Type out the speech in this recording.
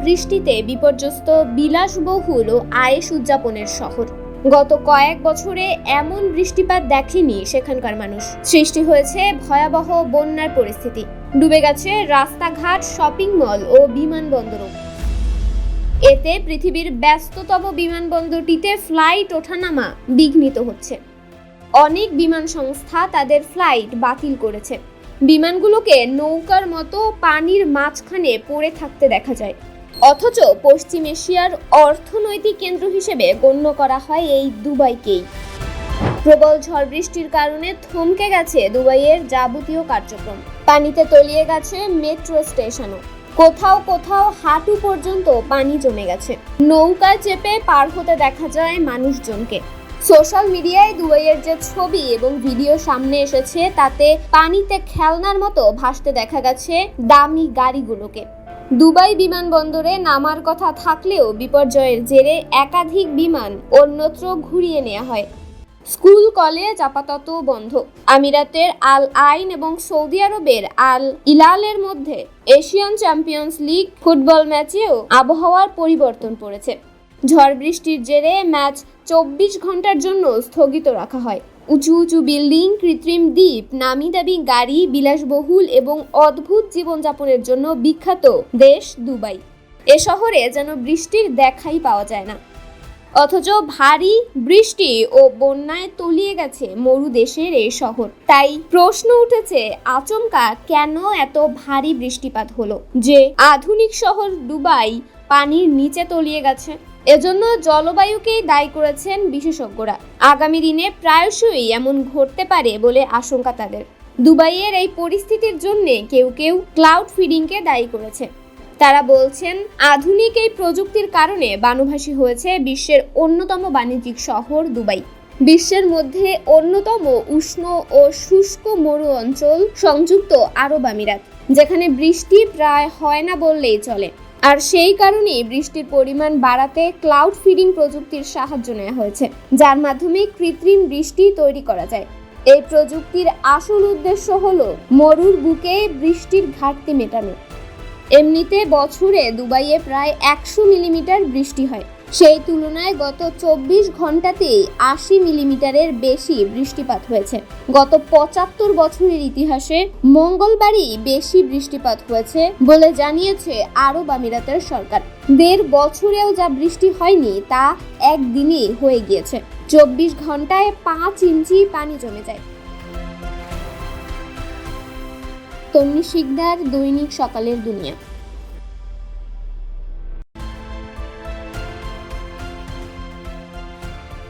বৃষ্টিতে বিপর্যস্ত বিলাসবহুল ও আয়েশ উদযাপনের শহর। গত কয়েক বছরে এমন বৃষ্টিপাত দেখেনি সেখানকার মানুষ। সৃষ্টি হয়েছে ভয়াবহ বন্যার পরিস্থিতি, ডুবে গেছে রাস্তাঘাট, শপিং মল ও বিমানবন্দরও। এতে পৃথিবীর ব্যস্ততম বিমানবন্দরটিতে ফ্লাইট ওঠানামা বিঘ্নিত হচ্ছে। অনেক বিমান সংস্থা তাদের ফ্লাইট বাতিল করেছে। বিমানগুলোকে নৌকার মতো পানির মাঝখানে পড়ে থাকতে দেখা যায়। অথচ পশ্চিম এশিয়ার অর্থনৈতিক কেন্দ্র হিসেবে গণ্য করা হয় এই দুবাইকেই। প্রবল ঝড় বৃষ্টির কারণে থমকে গেছে দুবাইয়ের যাবতীয় কার্যক্রম। পানিতে তলিয়ে গেছে মেট্রো স্টেশনও। কোথাও কোথাও হাঁটু পর্যন্ত পানি জমে গেছে। নৌকা চেপে পার হতে দেখা যায় মানুষজনকে। সোশ্যাল মিডিয়ায় দুবাইয়ের যে ছবি এবং ভিডিও সামনে এসেছে তাতে পানিতে খেলনার মতো ভাসতে দেখা গেছে দামি গাড়িগুলোকে। দুবাই বিমানবন্দরে নামার কথা থাকলেও বিপর্যয়ের জেরে একাধিক বিমান অন্যত্র ঘুরিয়ে নেওয়া হয়। স্কুল কলেজ আপাতত বন্ধ। আমিরাতের আল আইন এবং সৌদি আরবের আল ইলালের মধ্যে এশিয়ান চ্যাম্পিয়ন্স লিগ ফুটবল ম্যাচেও আবহাওয়ার পরিবর্তন পড়েছে। ঝড় বৃষ্টির জেরে ম্যাচ 24 ঘন্টার জন্য স্থগিত রাখা হয়। উঁচু উঁচু বিল্ডিং, কৃত্রিম দ্বীপ, নামি দামি গাড়ি, বিলাসবহুল এবং অদ্ভুত জীবনযাপনের জন্য বিখ্যাত দেশ দুবাই। এ শহরে যেন বৃষ্টির দেখাই পাওয়া যায় না। অথচ ভারী বৃষ্টি ও বন্যায় তলিয়ে গেছে মরু দেশের এই শহর। তাই প্রশ্ন উঠেছে, আচমকা কেন এত ভারী বৃষ্টিপাত হলো যে আধুনিক শহর দুবাই পানির নিচে তলিয়ে গেছে? এজন্য জলবায়ুকেই দায়ী করেছেন বিশেষজ্ঞরা। আগামী দিনে প্রায়শই এমন ঘটতে পারে বলে আশঙ্কা তাদের। দুবাইয়ের এই পরিস্থিতির জন্য কেউ কেউ ক্লাউড ফিডিংকে দায়ী করেছে। তারা বলছেন, আধুনিক এই প্রযুক্তির কারণে বানুভাসী হয়েছে বিশ্বের অন্যতম বাণিজ্যিক শহর দুবাই। বিশ্বের মধ্যে অন্যতম উষ্ণ ও শুষ্ক মরু অঞ্চল সংযুক্ত আরব আমিরাত, যেখানে বৃষ্টি প্রায় হয় না বললেই চলে। আর সেই কারণেই বৃষ্টির পরিমাণ বাড়াতে ক্লাউড ফিডিং প্রযুক্তির সাহায্য নেওয়া হয়েছে, যার মাধ্যমে কৃত্রিম বৃষ্টি তৈরি করা যায়। এই প্রযুক্তির আসল উদ্দেশ্য হলো মরুর বুকে বৃষ্টির ঘাটতি মেটানো। এমনিতে বছরে দুবাইয়ে প্রায় 100 মিলিমিটার বৃষ্টি হয়। সেই তুলনায় গত 24 ঘন্টাতেই 80 মিলিমিটারের বেশি বৃষ্টিপাত হয়েছে। গত 75 বছরের ইতিহাসে মঙ্গলবারই বেশি বৃষ্টিপাত হয়েছে বলে জানিয়েছে আরব আমিরাতের সরকার। 1.5 বছরেও যা বৃষ্টি হয়নি তা একদিনেই হয়ে গিয়েছে। 24 ঘন্টায় 5 ইঞ্চি পানি জমে যায়। তন্নি শিকদার, দৈনিক সকালের দুনিয়া।